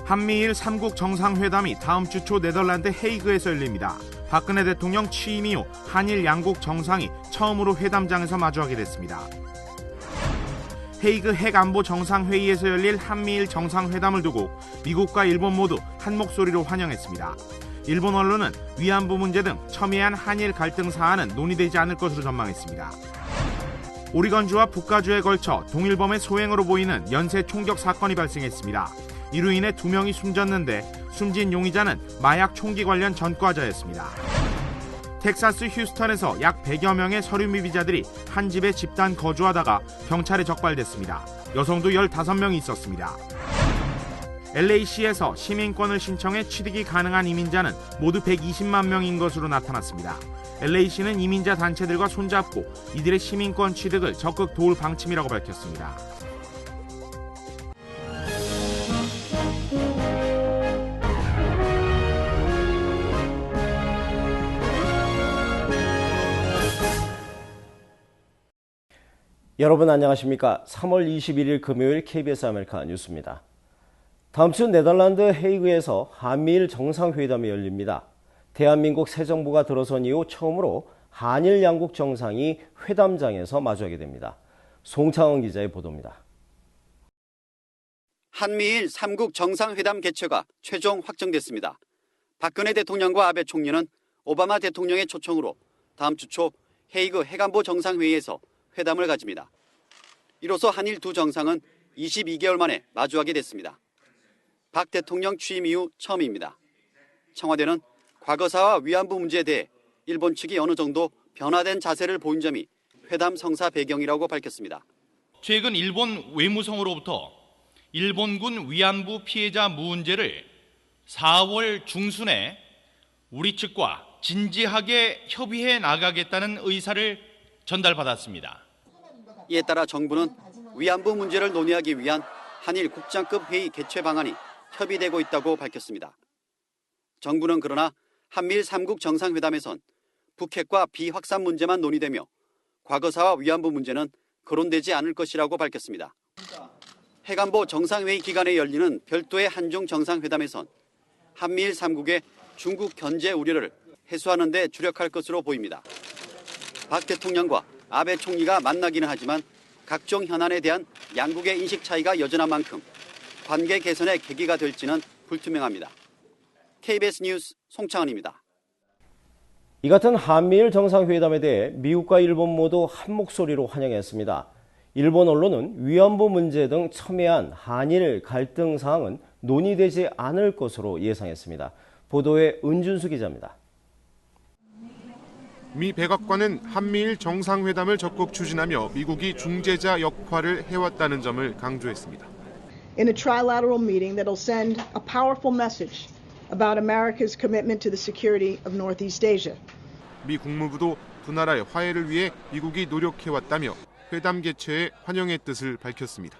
한미일 3국 정상회담이 다음 주 초 네덜란드 헤이그에서 열립니다. 박근혜 대통령 취임 이후 한일 양국 정상이 처음으로 회담장에서 마주하게 됐습니다. 헤이그 핵안보 정상회의에서 열릴 한미일 정상회담을 두고 미국과 일본 모두 한 목소리로 환영했습니다. 일본 언론은 위안부 문제 등 첨예한 한일 갈등 사안은 논의되지 않을 것으로 전망했습니다. 오리건주와 북가주에 걸쳐 동일범의 소행으로 보이는 연쇄 총격 사건이 발생했습니다. 이로 인해 2명이 숨졌는데 숨진 용의자는 마약 총기 관련 전과자였습니다. 텍사스 휴스턴에서 약 100여 명의 서류 미비자들이 한 집에 집단 거주하다가 경찰에 적발됐습니다. 여성도 15명이 있었습니다. LA시에서 시민권을 신청해 취득이 가능한 이민자는 모두 120만 명인 것으로 나타났습니다. LA시는 이민자 단체들과 손잡고 이들의 시민권 취득을 적극 도울 방침이라고 밝혔습니다. 여러분 안녕하십니까? 3월 21일 금요일 KBS 아메리카 뉴스입니다. 다음 주 네덜란드 헤이그에서 한미일 정상회담이 열립니다. 대한민국 새 정부가 들어선 이후 처음으로 한일 양국 정상이 회담장에서 마주하게 됩니다. 송창은 기자의 보도입니다. 한미일 3국 정상회담 개최가 최종 확정됐습니다. 박근혜 대통령과 아베 총리는 오바마 대통령의 초청으로 다음 주 초 헤이그 핵안보 정상회의에서 회담을 가집니다. 이로써 한일 두 정상은 22개월 만에 마주하게 됐습니다. 박 대통령 취임 이후 처음입니다. 청와대는 과거사와 위안부 문제에 대해 일본 측이 어느 정도 변화된 자세를 보인 점이 회담 성사 배경이라고 밝혔습니다. 최근 일본 외무성으로부터 일본군 위안부 피해자 문제를 4월 중순에 우리 측과 진지하게 협의해 나가겠다는 의사를 전달받았습니다. 이에 따라 정부는 위안부 문제를 논의하기 위한 한일 국장급 회의 개최 방안이 협의되고 있다고 밝혔습니다. 정부는 그러나 한미일 3국 정상회담에선 북핵과 비확산 문제만 논의되며 과거사와 위안부 문제는 거론되지 않을 것이라고 밝혔습니다. 핵안보 정상회의 기간에 열리는 별도의 한중 정상회담에선 한미일 3국의 중국 견제 우려를 해소하는 데 주력할 것으로 보입니다. 박 대통령과 아베 총리가 만나기는 하지만 각종 현안에 대한 양국의 인식 차이가 여전한 만큼 관계 개선의 계기가 될지는 불투명합니다. KBS 뉴스 송창은입니다. 이 같은 한미일 정상회담에 대해 미국과 일본 모두 한 목소리로 환영했습니다. 일본 언론은 위안부 문제 등 첨예한 한일 갈등 사항은 논의되지 않을 것으로 예상했습니다. 보도에 은준수 기자입니다. 미 백악관은 한미일 정상회담을 적극 추진하며 미국이 중재자 역할을 해왔다는 점을 강조했습니다. In a trilateral meeting that'll send a powerful message about America's commitment to the security of Northeast Asia. 미 국무부도 두 나라의 화해를 위해 미국이 노력해왔다며 회담 개최에 환영의 뜻을 밝혔습니다.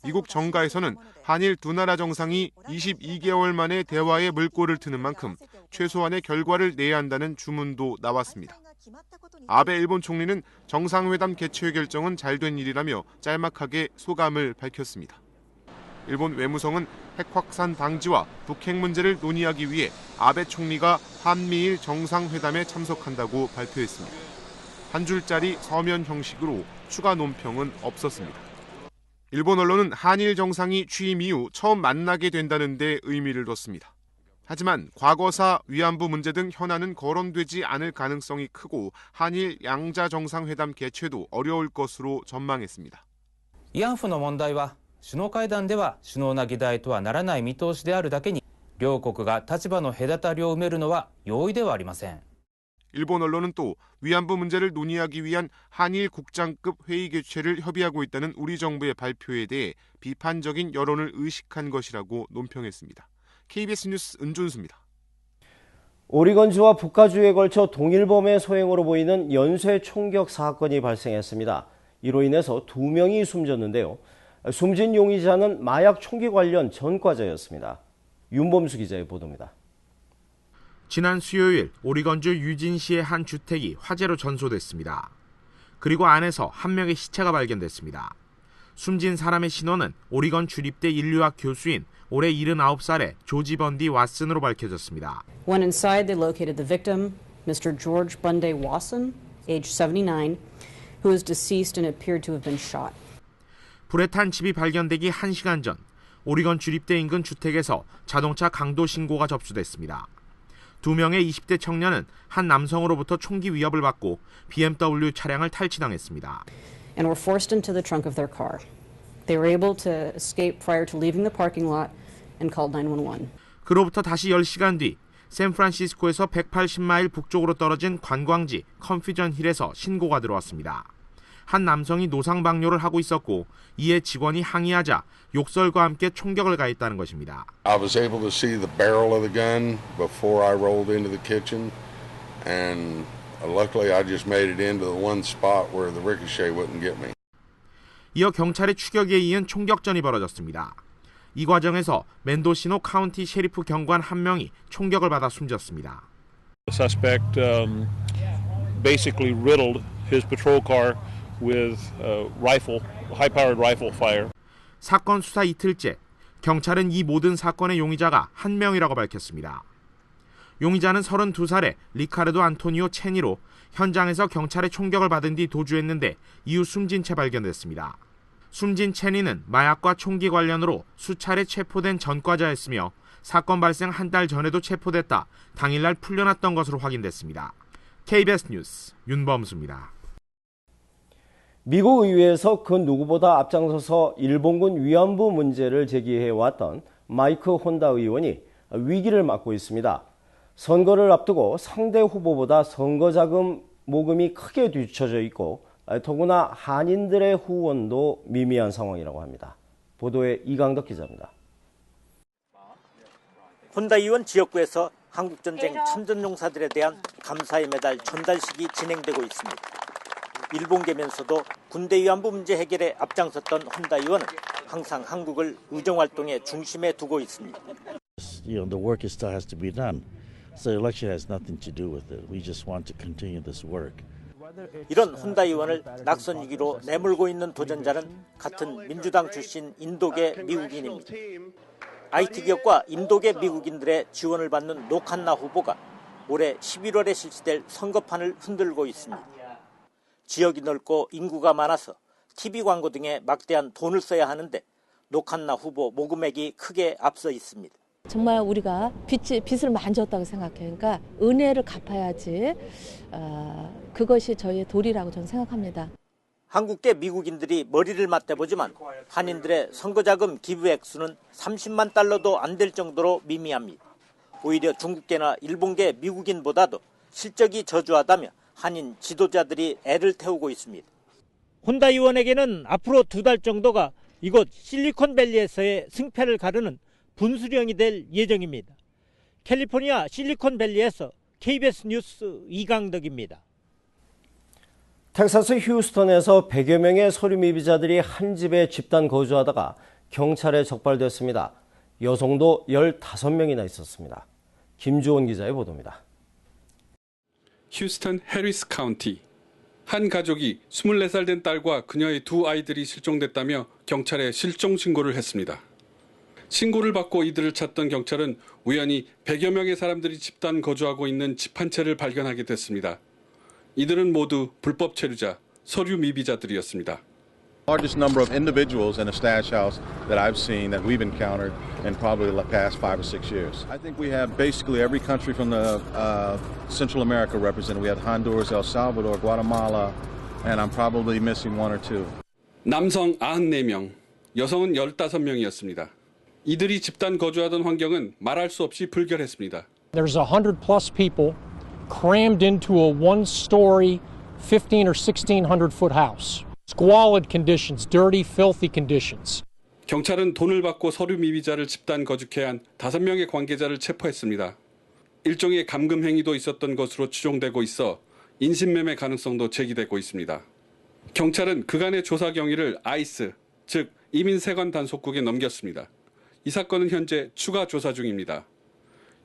미국 정가에서는 한일 두 나라 정상이 22개월 만에 대화에 물꼬를 트는 만큼 최소한의 결과를 내야 한다는 주문도 나왔습니다. 아베 일본 총리는 정상회담 개최 결정은 잘된 일이라며 짤막하게 소감을 밝혔습니다. 일본 외무성은 핵 확산 방지와 북핵 문제를 논의하기 위해 아베 총리가 한미일 정상회담에 참석한다고 발표했습니다. 한 줄짜리 서면 형식으로 추가 논평은 없었습니다. 일본 언론은 한일 정상이 취임 이후 처음 만나게 된다는 데 의미를 뒀습니다. 하지만 과거사 위안부 문제 등 현안은 거론되지 않을 가능성이 크고 한일 양자 정상회담 개최도 어려울 것으로 전망했습니다. 위안부の問題は首脳会談では首脳な議題とはならない見通しであるだけに両国が立場の隔たりを埋めるのは容易ではありません. 일본 언론은 또 위안부 문제를 논의하기 위한 한일 국장급 회의 개최를 협의하고 있다는 우리 정부의 발표에 대해 비판적인 여론을 의식한 것이라고 논평했습니다. KBS 뉴스 은준수입니다. 오리건주와 북가주에 걸쳐 동일범의 소행으로 보이는 연쇄 총격 사건이 발생했습니다. 이로 인해서 2명이 숨졌는데요. 숨진 용의자는 마약 총기 관련 전과자였습니다. 윤범수 기자의 보도입니다. 지난 수요일 오리건주 유진시의 한 주택이 화재로 전소됐습니다. 그리고 안에서 한 명의 시체가 발견됐습니다. 숨진 사람의 신원은 오리건 주립대 인류학 교수인 올해 79살의 조지 번디 왓슨으로 밝혀졌습니다. When inside, they located the victim, Mr. George Bunday Wasson, age 79, who was deceased and appeared to have been shot. 불에 탄 집이 발견되기 1시간 전 오리건 주립대 인근 주택에서 자동차 강도 신고가 접수됐습니다. 2명의 20대 청년은 한 남성으로부터 총기 위협을 받고 BMW 차량을 탈취당했습니다. And were forced into the trunk of their car. They were able to escape prior to leaving the parking lot and called 911. 그로부터 다시 10시간 뒤 샌프란시스코에서 180마일 북쪽으로 떨어진 관광지 컨퓨전 힐에서 신고가 들어왔습니다. 한 남성이 노상방뇨를 하고 있었고 이에 직원이 항의하자 욕설과 함께 총격을 가했다는 것입니다. I was able to see the barrel of the gun before I rolled into the kitchen, and luckily I just made it into the one spot where the ricochet wouldn't get me. 이어 경찰의 추격에 이은 총격전이 벌어졌습니다. 이 과정에서 멘도시노 카운티 셰리프 경관 한 명이 총격을 받아 숨졌습니다. The suspect basically riddled his patrol car with high-powered rifle fire. 사건 수사 이틀째, 경찰은 이 모든 사건의 용의자가 한 명이라고 밝혔습니다. 용의자는 32살의 리카르도 안토니오 체니로 현장에서 경찰의 총격을 받은 뒤 도주했는데 이후 숨진 채 발견됐습니다. 숨진 체니는 마약과 총기 관련으로 수차례 체포된 전과자였으며 사건 발생 한 달 전에도 체포됐다 당일날 풀려났던 것으로 확인됐습니다. KBS 뉴스 윤범수입니다. 미국 의회에서 그 누구보다 앞장서서 일본군 위안부 문제를 제기해왔던 마이크 혼다 의원이 위기를 맞고 있습니다. 선거를 앞두고 상대 후보보다 선거자금 모금이 크게 뒤처져 있고 더구나 한인들의 후원도 미미한 상황이라고 합니다. 보도에 이강덕 기자입니다. 혼다 의원 지역구에서 한국전쟁 참전용사들에 대한 감사의 메달 전달식이 진행되고 있습니다. 일본계면서도 군대 위안부 문제 해결에 앞장섰던 혼다 의원은 항상 한국을 의정활동의 중심에 두고 있습니다. The work still has to be done. So the election has nothing to do with it. We just want to continue this work. 이런 혼다 의원을 낙선 위기로 내몰고 있는 도전자는 같은 민주당 출신 인도계 미국인입니다. IT 기업과 인도계 미국인들의 지원을 받는 노칸나 후보가 올해 11월에 실시될 선거판을 흔들고 있습니다. 지역이 넓고 인구가 많아서 TV 광고 등에 막대한 돈을 써야 하는데 노칸나 후보 모금액이 크게 앞서 있습니다. 정말 우리가 빚을 많이 졌다고 생각해요. 그러니까 은혜를 갚아야지 그것이 저희의 도리라고 저는 생각합니다. 한국계 미국인들이 머리를 맞대보지만 한인들의 선거자금 기부 액수는 30만 달러도 안 될 정도로 미미합니다. 오히려 중국계나 일본계 미국인보다도 실적이 저조하다며 한인 지도자들이 애를 태우고 있습니다. 혼다 의원에게는 앞으로 2달 정도가 이곳 실리콘밸리에서의 승패를 가르는 분수령이 될 예정입니다. 캘리포니아 실리콘밸리에서 KBS 뉴스 이강덕입니다. 텍사스 휴스턴에서 100여 명의 서류 미비자들이 한 집에 집단 거주하다가 경찰에 적발됐습니다. 여성도 15명이나 있었습니다. 김주원 기자의 보도입니다. 휴스턴 해리스 카운티. 한 가족이 24살 된 딸과 그녀의 2 아이들이 실종됐다며 경찰에 실종 신고를 했습니다. 신고를 받고 이들을 찾던 경찰은 우연히 100여 명의 사람들이 집단 거주하고 있는 집 한 채를 발견하게 됐습니다. 이들은 모두 불법 체류자, 서류 미비자들이었습니다. Largest number of individuals in a stash house that I've seen that we've encountered in probably the past 5 or 6 years. I think we have basically every country from the Central America represented. We have Honduras, El Salvador, Guatemala, and I'm probably missing 1 or 2. 남성 94명, 여성은 15명이었습니다. 이들이 집단 거주하던 환경은 말할 수 없이 불결했습니다. There's 100 plus people crammed into a one-story 15 or 1600 foot house. Squalid conditions, dirty, filthy conditions. 경찰은 돈을 받고 서류 미비자를 집단 거주케 한 5명의 관계자를 체포했습니다. 일종의 감금 행위도 있었던 것으로 추정되고 있어 인신매매 가능성도 제기되고 있습니다. 경찰은 그간의 조사 경위를 아이스, 즉 이민세관 단속국에 넘겼습니다. 이 사건은 현재 추가 조사 중입니다.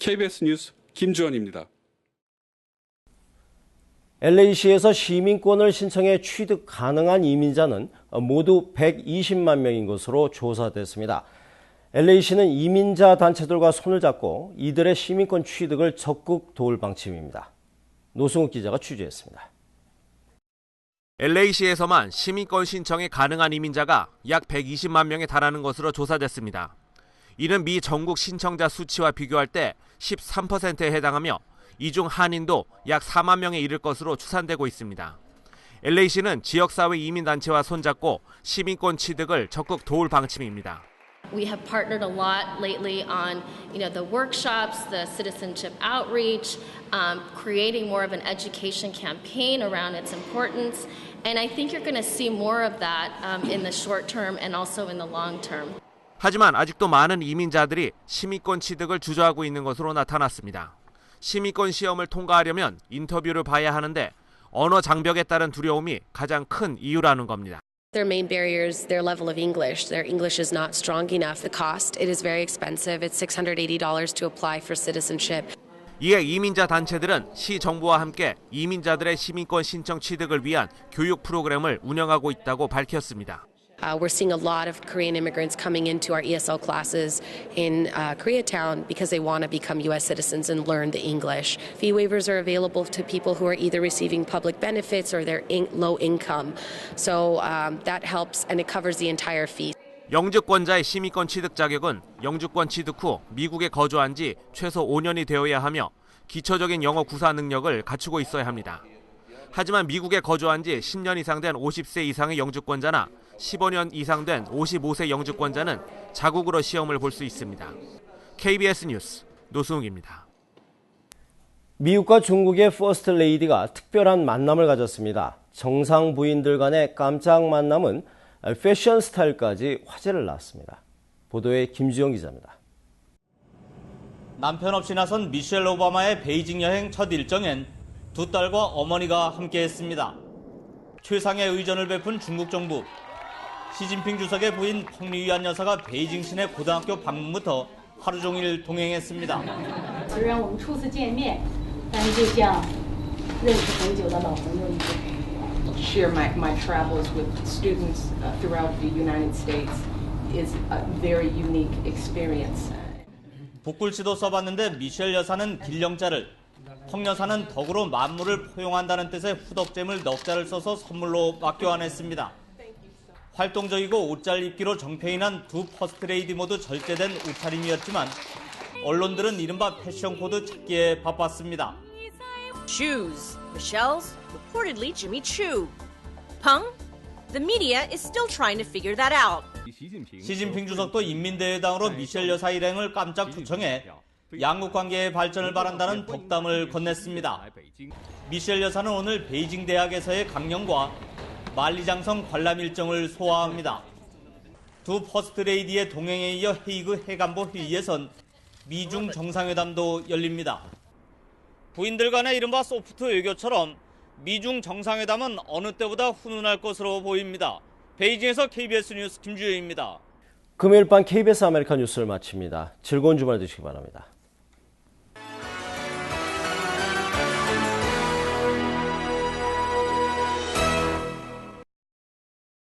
KBS 뉴스 김주원입니다. LA시에서 시민권을 신청해 취득 가능한 이민자는 모두 120만 명인 것으로 조사됐습니다. LA시는 이민자 단체들과 손을 잡고 이들의 시민권 취득을 적극 도울 방침입니다. 노승욱 기자가 취재했습니다. LA시에서만 시민권 신청이 가능한 이민자가 약 120만 명에 달하는 것으로 조사됐습니다. 이는 미 전국 신청자 수치와 비교할 때 13%에 해당하며 이 중 한인도 약 4만 명에 이를 것으로 추산되고 있습니다. LA시는 지역사회 이민단체와 손잡고 시민권 취득을 적극 도울 방침입니다. We have partnered a lot lately on, the workshops, the citizenship outreach, creating more of an education campaign around its importance, and I think you're going to see more of that in the short term and also in the long term. 하지만 아직도 많은 이민자들이 시민권 취득을 주저하고 있는 것으로 나타났습니다. 시민권 시험을 통과하려면 인터뷰를 봐야 하는데 언어 장벽에 따른 두려움이 가장 큰 이유라는 겁니다. Their main barriers, their level of English. Their English is not strong enough. The cost, it is very expensive. It's $680 to apply for citizenship. 이에 이민자 단체들은 시 정부와 함께 이민자들의 시민권 신청 취득을 위한 교육 프로그램을 운영하고 있다고 밝혔습니다. We're seeing a lot of Korean immigrants coming into our ESL classes in Koreatown because they want to become U.S. citizens and learn the English. Fee waivers are available to people who are either receiving public benefits or they're low income. So that helps and it covers the entire fee. 영주권자의 시민권 취득 자격은 영주권 취득 후 미국에 거주한 지 최소 5년이 되어야 하며 기초적인 영어 구사 능력을 갖추고 있어야 합니다. 하지만 미국에 거주한 지 10년 이상 된 50세 이상의 영주권자나 15년 이상 된 55세 영주권자는 자국으로 시험을 볼 수 있습니다. KBS 뉴스 노승욱입니다. 미국과 중국의 퍼스트 레이디가 특별한 만남을 가졌습니다. 정상 부인들 간의 깜짝 만남은 패션 스타일까지 화제를 낳았습니다. 보도에 김주영 기자입니다. 남편 없이 나선 미셸 오바마의 베이징 여행 첫 일정엔 두 딸과 어머니가 함께했습니다. 최상의 의전을 베푼 중국 정부. 시진핑 주석의 부인 펑리위안 여사가 베이징 시내 고등학교 방문부터 하루 종일 동행했습니다. Share my travels with students throughout the United States is a very unique experience. 북글씨도 써봤는데 미셸 여사는 길령자를, 펑 여사는 덕으로 만물을 포용한다는 뜻의 후덕잼을 넉 자를 써서 선물로 맡겨안했습니다. 활동적이고 옷 잘 입기로 정페인한 두 퍼스트레이디 모두 절제된 옷차림이었지만 언론들은 이른바 패션 코드 찾기에 바빴습니다. Shoes. Michelle's reportedly Jimmy Choo. Peng? The media is still trying to figure that out. 시진핑 주석도 인민대회당으로 미셸 여사 일행을 깜짝 초청해 양국 관계의 발전을 바란다는 덕담을 건넸습니다. 미셸 여사는 오늘 베이징 대학에서의 강연과 만리장성 관람 일정을 소화합니다. 두 퍼스트레이디의 동행에 이어 헤이그 해관보 회의에선 미중 정상회담도 열립니다. 부인들 간의 이른바 소프트 외교처럼 미중 정상회담은 어느 때보다 훈훈할 것으로 보입니다. 베이징에서 KBS 뉴스 김주영입니다. 금요일 밤 KBS 아메리카 뉴스를 마칩니다. 즐거운 주말 되시기 바랍니다.